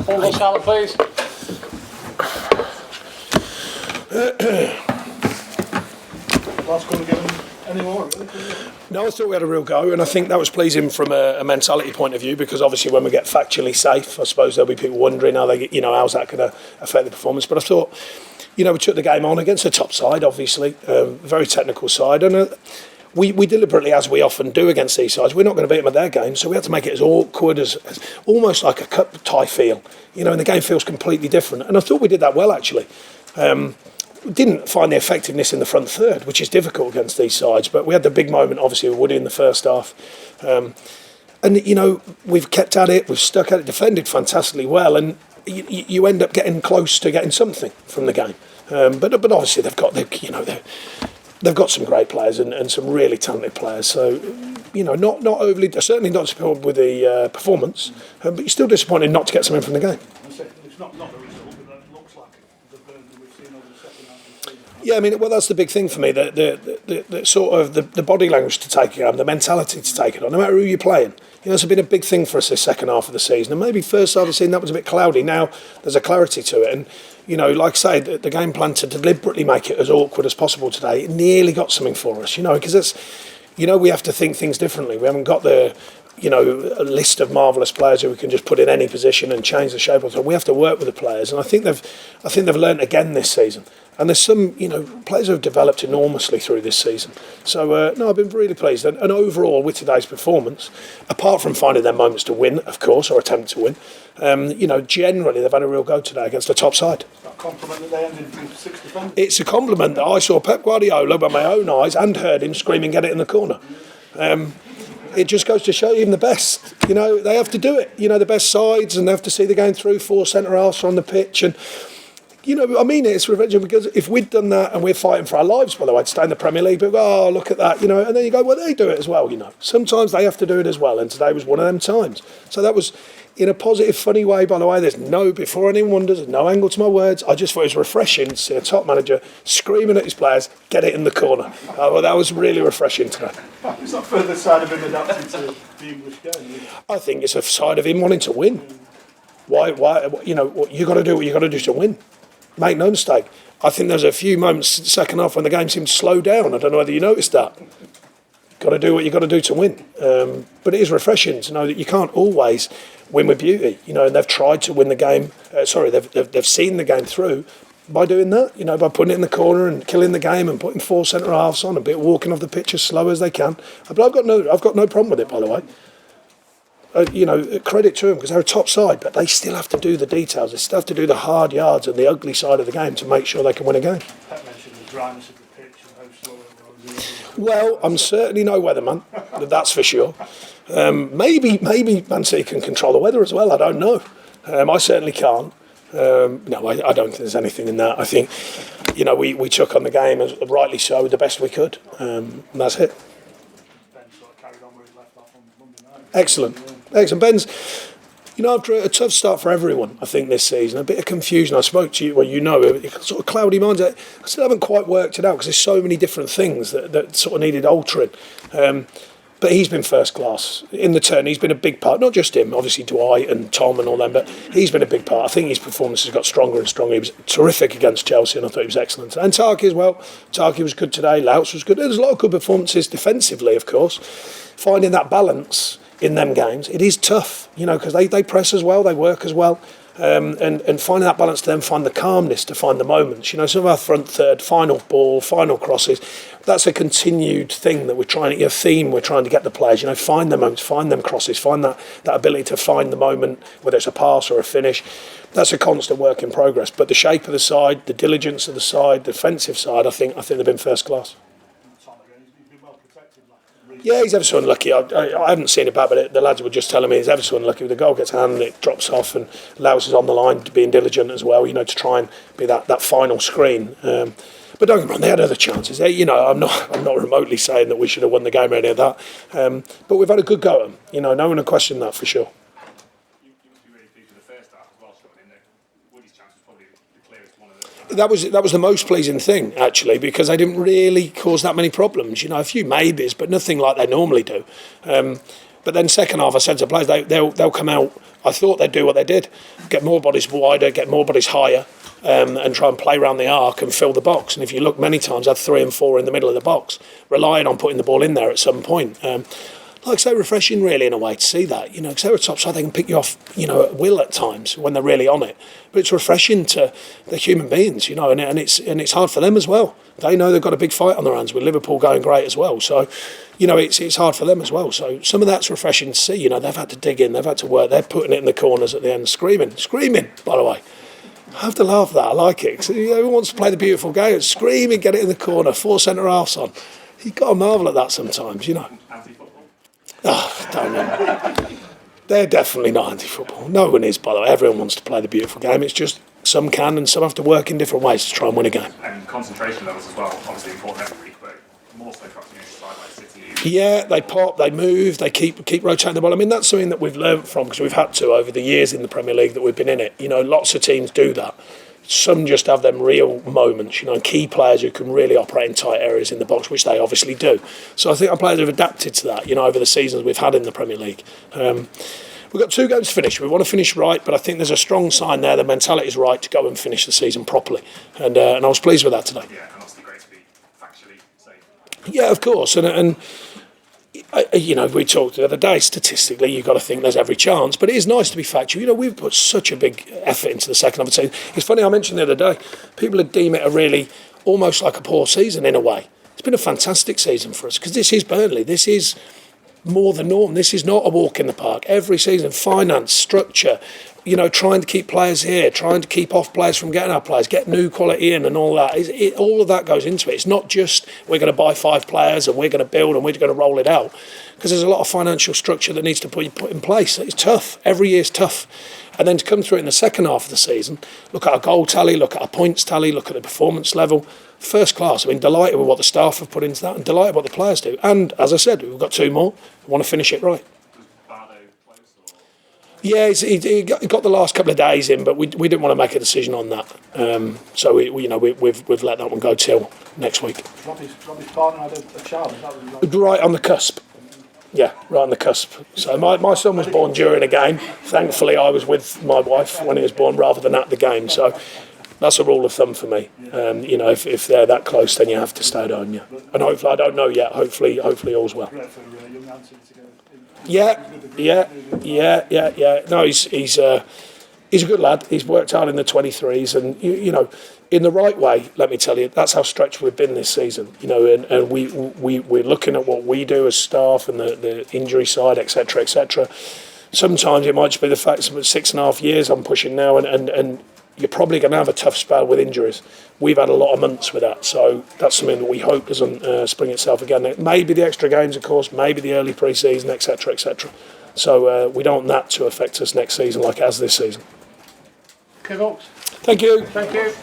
One salad, please. Last going to give him any more, really? No, I thought we had a real go, and I think that was pleasing from a mentality point of view, because obviously when we get factually safe, I suppose there'll be people wondering how's that going to affect the performance. But I thought, we took the game on against the top side, obviously, very technical side, and we deliberately, as we often do against these sides, we're not going to beat them at their game, so we had to make it as awkward as almost like a cup tie feel, and the game feels completely different. And I thought we did that well, actually. Didn't find the effectiveness in the front third, which is difficult against these sides, but we had the big moment obviously with Woody in the first half, and we've kept at it, we've stuck at it, defended fantastically well, and you end up getting close to getting something from the game, but obviously they've got some great players and some really talented players, so not overly, certainly not disappointed with the performance, but you're still disappointed not to get something from the game. It's not the result, but that looks like the Burnley we've seen over the second half of the season. Yeah, I mean, well, that's the big thing for me, the sort of the body language to take it on, the mentality to take it on, no matter who you're playing. It's been a big thing for us this second half of the season, and maybe first half of the season that was a bit cloudy. Now there's a clarity to it, and like I say, the game plan to deliberately make it as awkward as possible today, it nearly got something for us, because it's, we have to think things differently. We haven't got a list of marvellous players who we can just put in any position and change the shape of it. We have to work with the players, and I think they've learned again this season. And there's some, players who have developed enormously through this season. So, no, I've been really pleased. And overall, with today's performance, apart from finding their moments to win, of course, or attempt to win, generally they've had a real go today against the top side. Is that a compliment that they ended with 6 defenders? It's a compliment that I saw Pep Guardiola by my own eyes and heard him screaming, "Get it in the corner." It just goes to show even the best, they have to do it. The best sides, and they have to see the game through. 4 centre-halves on the pitch, and I mean it's revenge, because if we'd done that, and we're fighting for our lives, by the way, to stay in the Premier League, but oh, look at that, and then you go, well, they do it as well, Sometimes they have to do it as well, and today was one of them times. So that was, in a positive, funny way, by the way, before anyone wonders, there's no angle to my words, I just thought it was refreshing to see a top manager screaming at his players, "Get it in the corner." Well, that was really refreshing today. It's not further side of him adapting to the English game. I think it's a side of him wanting to win. Why? You got to do what you got to do to win. Make no mistake. I think there's a few moments in the second half when the game seemed to slow down. I don't know whether you noticed that. Got to do what you got to do to win. But it is refreshing to know that you can't always win with beauty. And they've tried to win the game. They've seen the game through by doing that. By putting it in the corner and killing the game and putting 4 centre halves on, a bit walking off the pitch as slow as they can. But I've got no problem with it, by the way. Credit to them, because they're a top side, but they still have to do the details. They still have to do the hard yards and the ugly side of the game to make sure they can win a game. Pep mentioned the dryness of the pitch and how slow it was. Well, I'm certainly no weatherman, that's for sure. Maybe Man City can control the weather as well, I don't know. I certainly can't. No, I don't think there's anything in that. I think, we took on the game, as rightly so, the best we could. And that's it. Ben sort of carried on where he left off on Monday night. Excellent. Ben's, after a tough start for everyone, I think, this season, a bit of confusion. I spoke to you, sort of cloudy minds. I still haven't quite worked it out, because there's so many different things that sort of needed altering. But he's been first class in the turn. He's been a big part, not just him, obviously Dwight and Tom and all them, but he's been a big part. I think his performance has got stronger and stronger. He was terrific against Chelsea, and I thought he was excellent. And Taki as well. Taki was good today. Louts was good. There's a lot of good performances defensively, of course. Finding that balance in them games, it is tough, because they press as well, they work as well. And finding that balance to then find the calmness, to find the moments. Some of our front third, final ball, final crosses, that's a continued thing that we're trying to get the players, find the moments, find them crosses, find that ability to find the moment, whether it's a pass or a finish. That's a constant work in progress. But the shape of the side, the diligence of the side, the defensive side, I think they've been first class. Yeah, he's ever so unlucky. I haven't seen it back, but the lads were just telling me he's ever so unlucky. The goal gets handed, it drops off, and Laos is on the line, being diligent as well, to try and be that final screen. But don't get me wrong, they had other chances. I'm not remotely saying that we should have won the game or any of that. But we've had a good go at them. No one will question that for sure. You must be really pleased with the first half as well, Sean. Woody's chance was probably the clearest one of those. That was the most pleasing thing, actually, because they didn't really cause that many problems. A few maybes, but nothing like they normally do. But But then second half, I said to the players, they'll come out. I thought they'd do what they did, get more bodies wider, get more bodies higher, and try and play around the arc and fill the box. And if you look, many times, I had 3 and 4 in the middle of the box, relying on putting the ball in there at some point. Like so refreshing, really, in a way, to see that. Because they're a top side, they can pick you off, at will at times when they're really on it. But it's refreshing to the human beings, and it's hard for them as well. They know they've got a big fight on their hands with Liverpool going great as well. So, it's hard for them as well. So some of that's refreshing to see. They've had to dig in, they've had to work. They're putting it in the corners at the end, screaming. By the way. I have to laugh at that. I like it. Who wants to play the beautiful game? Screaming, get it in the corner, 4 centre halves on. You've got to marvel at that sometimes, Anti-football? Oh, don't know. They're definitely not anti-football. No one is, by the way. Everyone wants to play the beautiful game. It's just some can and some have to work in different ways to try and win a game. And concentration levels as well, obviously important every week, but more so perhaps against a side like City. Yeah, they pop, they move, they keep rotating the ball. I mean, that's something that we've learned from, because we've had to over the years in the Premier League that we've been in it. Lots of teams do that. Some just have them real moments, key players who can really operate in tight areas in the box, which they obviously do. So I think our players have adapted to that, over the seasons we've had in the Premier League. We've got 2 games to finish. We want to finish right, but I think there's a strong sign there. The mentality is right to go and finish the season properly. And I was pleased with that today. Yeah, and obviously great to be factually safe. Yeah, of course. And we talked the other day, statistically, you've got to think there's every chance. But it is nice to be factual. We've put such a big effort into the second half of the season. It's funny, I mentioned the other day, people would deem it a really, almost like a poor season in a way. It's been a fantastic season for us, because this is Burnley. This is more the norm. This is not a walk in the park. Every season, finance, structure, trying to keep players here, trying to keep off players from getting our players, get new quality in and all that. All of that goes into it. It's not just we're going to buy 5 players and we're going to build and we're going to roll it out, because there's a lot of financial structure that needs to be put in place. It's tough. Every year's tough. And then to come through it in the second half of the season, look at our goal tally, look at our points tally, look at the performance level. First class. I mean, delighted with what the staff have put into that and delighted what the players do. And as I said, we've got 2 more. We want to finish it right. Yeah, he got the last couple of days in, but we didn't want to make a decision on that. So we've let that one go till next week. Robbie's partner had a child. Right on the cusp. Yeah, right on the cusp. So my son was born during a game. Thankfully, I was with my wife when he was born rather than at the game. So that's a rule of thumb for me. If they're that close, then you have to stay down. Yeah, and hopefully, I don't know yet. Hopefully all's well. Yeah. No, he's a good lad. He's worked hard in the 23s, and in the right way. Let me tell you, that's how stretched we've been this season. And we're looking at what we do as staff and the injury side, etc., etc. Sometimes it might just be the fact that 6.5 years I'm pushing now, and you're probably going to have a tough spell with injuries. We've had a lot of months with that, so that's something that we hope doesn't spring itself again. Maybe the extra games, of course, maybe the early pre-season, etc., etc. So we don't want that to affect us next season like it has this season. Okay, folks. Thank you. Thank you.